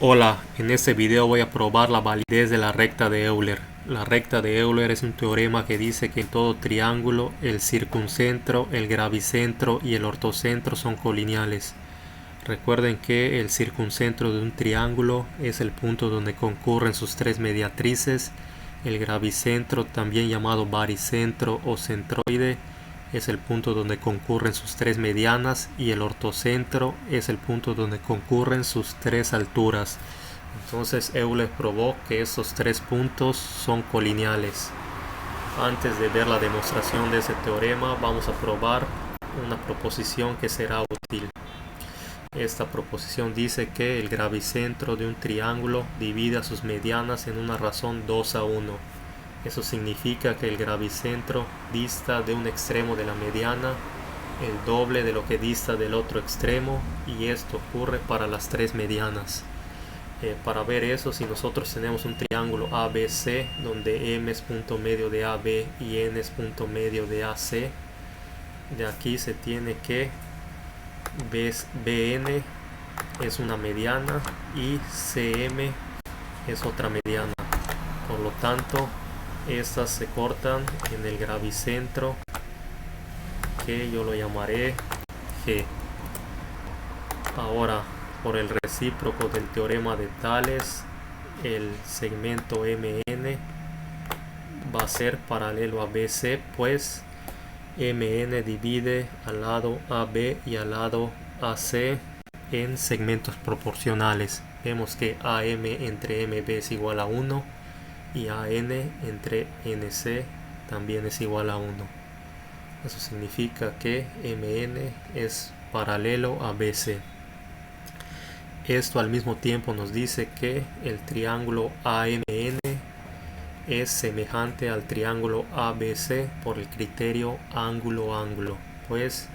Hola, en este video voy a probar la validez de la recta de Euler. La recta de Euler es un teorema que dice que en todo triángulo el circuncentro, el gravicentro y el ortocentro son colineales. Recuerden que el circuncentro de un triángulo es el punto donde concurren sus tres mediatrices. El gravicentro, también llamado baricentro o centroide, es el punto donde concurren sus tres medianas, y el ortocentro es el punto donde concurren sus tres alturas. Entonces Euler probó que estos tres puntos son colineales. Antes de ver la demostración de ese teorema, vamos a probar una proposición que será útil. Esta proposición dice que el gravicentro de un triángulo divide a sus medianas en una razón 2:1. Eso significa que el gravicentro dista de un extremo de la mediana el doble de lo que dista del otro extremo, y esto ocurre para las tres medianas. Para ver eso, si nosotros tenemos un triángulo ABC donde M es punto medio de AB y N es punto medio de AC, de aquí se tiene que BN es una mediana y CM es otra mediana. Por lo tanto, estas se cortan en el gravicentro, que yo lo llamaré G. Ahora, por el recíproco del teorema de Tales, el segmento MN va a ser paralelo a BC, pues MN divide al lado AB y al lado AC en segmentos proporcionales. Vemos que AM entre MB es igual a 1 y AN entre NC también es igual a 1. Eso significa que MN es paralelo a BC. Esto al mismo tiempo nos dice que el triángulo AMN es semejante al triángulo ABC por el criterio ángulo-ángulo, pues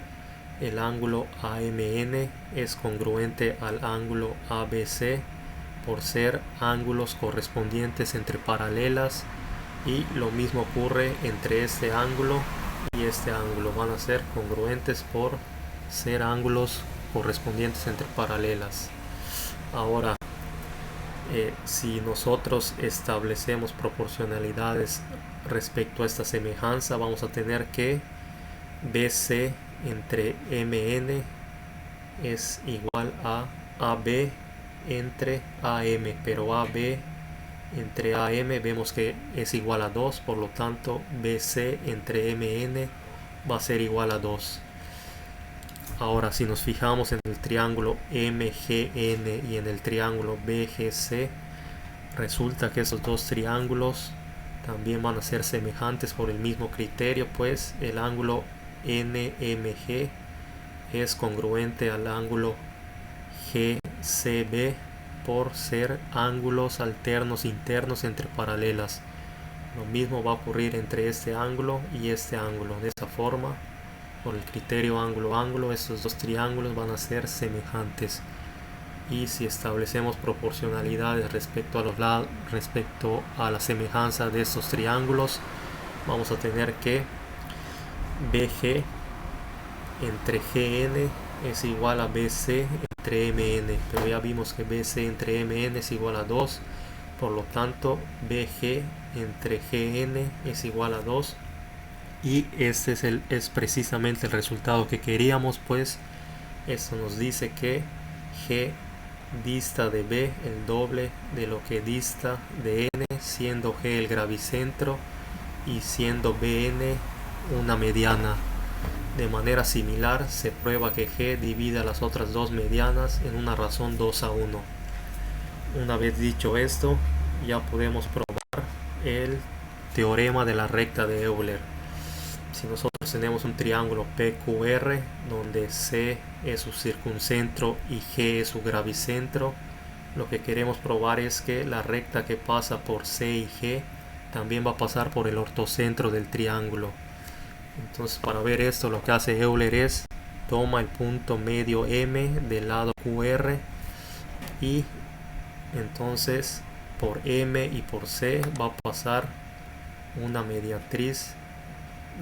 el ángulo AMN es congruente al ángulo ABC por ser ángulos correspondientes entre paralelas, y lo mismo ocurre entre este ángulo y este ángulo. Van a ser congruentes por ser ángulos correspondientes entre paralelas. Ahora, si nosotros establecemos proporcionalidades respecto a esta semejanza, vamos a tener que BC entre MN es igual a AB entre AM, pero AB entre AM vemos que es igual a 2, por lo tanto BC entre MN va a ser igual a 2. Ahora, si nos fijamos en el triángulo MGN y en el triángulo BGC, resulta que esos dos triángulos también van a ser semejantes por el mismo criterio, pues el ángulo NMG es congruente al ángulo GCB por ser ángulos alternos internos entre paralelas. Lo mismo va a ocurrir entre este ángulo y este ángulo. De esta forma, por el criterio ángulo-ángulo, estos dos triángulos van a ser semejantes. Y si establecemos proporcionalidades respecto a la semejanza de estos triángulos, vamos a tener que BG entre GN es igual a BC entre MN, pero ya vimos que BC entre MN es igual a 2, por lo tanto BG entre GN es igual a 2, y este es precisamente el resultado que queríamos, pues esto nos dice que G dista de B el doble de lo que dista de N, siendo G el gravicentro y siendo BN una mediana. De manera similar, se prueba que G divide a las otras dos medianas en una razón 2:1. Una vez dicho esto, ya podemos probar el teorema de la recta de Euler. Si nosotros tenemos un triángulo PQR donde C es su circuncentro y G es su gravicentro, lo que queremos probar es que la recta que pasa por C y G también va a pasar por el ortocentro del triángulo. Entonces, para ver esto, lo que hace Euler es toma el punto medio M del lado QR, y entonces por M y por C va a pasar una mediatriz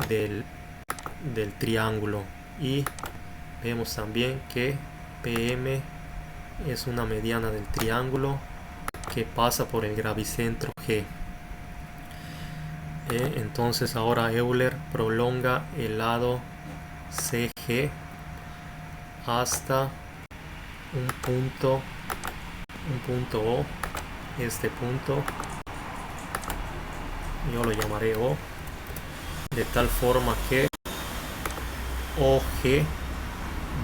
del triángulo, y vemos también que PM es una mediana del triángulo que pasa por el gravicentro G. Entonces ahora Euler prolonga el lado CG hasta un punto O, este punto yo lo llamaré O, de tal forma que OG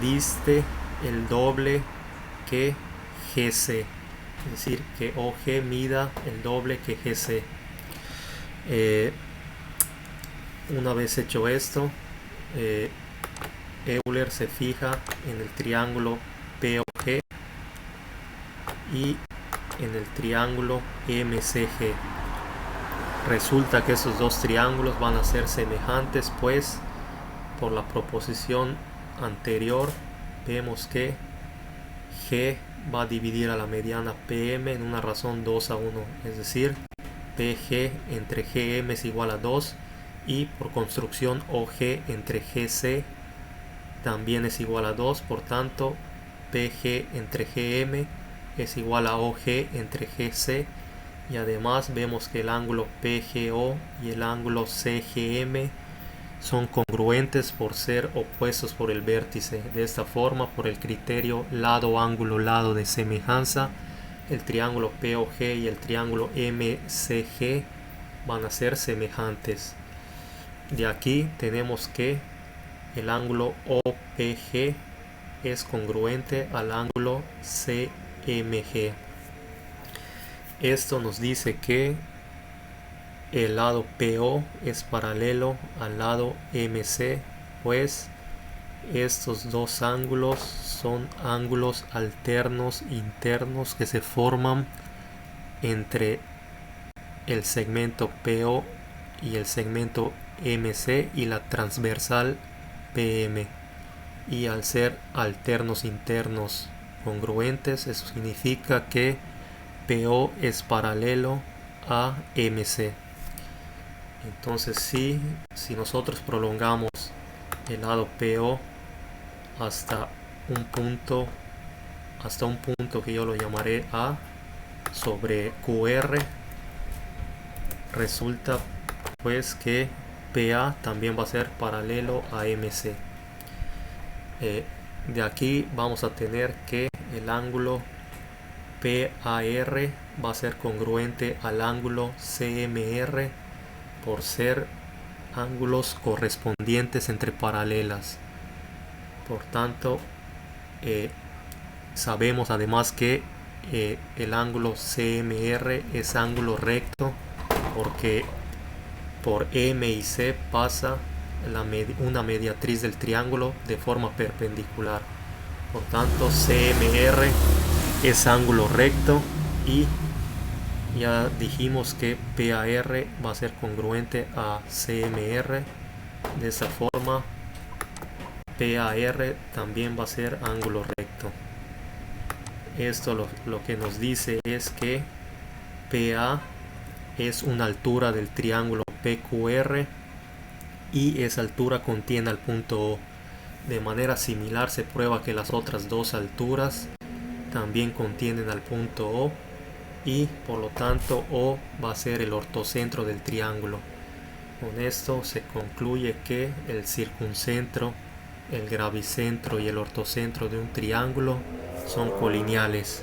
diste el doble que GC, es decir, que OG mida el doble que GC. Una vez hecho esto, Euler se fija en el triángulo POG y en el triángulo MCG. Resulta que esos dos triángulos van a ser semejantes, pues por la proposición anterior vemos que G va a dividir a la mediana PM en una razón 2:1, es decir, PG entre GM es igual a 2, y por construcción OG entre GC también es igual a 2, por tanto PG entre GM es igual a OG entre GC, y además vemos que el ángulo PGO y el ángulo CGM son congruentes por ser opuestos por el vértice. De esta forma, por el criterio lado, ángulo, lado de semejanza, el triángulo POG y el triángulo MCG van a ser semejantes. De aquí tenemos que el ángulo OPG es congruente al ángulo CMG. Esto nos dice que el lado PO es paralelo al lado MC, pues estos dos ángulos son ángulos alternos internos que se forman entre el segmento PO y el segmento MC y la transversal PM. Y al ser alternos internos congruentes, eso significa que PO es paralelo a MC. Entonces si nosotros prolongamos el lado PO hasta un punto que yo lo llamaré A sobre QR, resulta pues que PA también va a ser paralelo a MC. De aquí vamos a tener que el ángulo PAR va a ser congruente al ángulo CMR por ser ángulos correspondientes entre paralelas. Por tanto, sabemos además que el ángulo CMR es ángulo recto porque por M y C pasa una mediatriz del triángulo de forma perpendicular. Por tanto, CMR es ángulo recto y ya dijimos que PAR va a ser congruente a CMR. De esa forma, PAR también va a ser ángulo recto. Esto lo que nos dice es que PA es una altura del triángulo PQR y esa altura contiene al punto O. De manera similar se prueba que las otras dos alturas también contienen al punto O y por lo tanto O va a ser el ortocentro del triángulo. Con esto se concluye que el circuncentro, el gravicentro y el ortocentro de un triángulo son colineales.